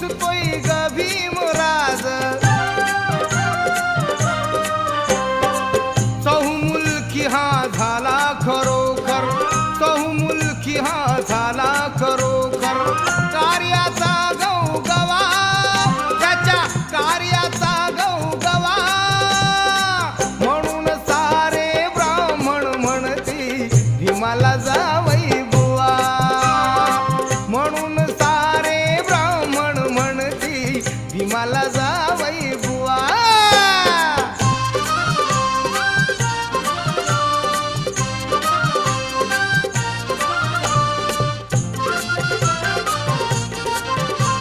दिसतोय ग भीमराज चहुमुलकी हा झाला खरोखर चहुमुलकी हा झाला खरोखर कार्याचा गवगवा त्याच्या कार्याचा गवगवा म्हणून सारे ब्राह्मण म्हणती भीमाला जावई बुवा म्हणून सारे ब्राह्मण म्हणती भीमाला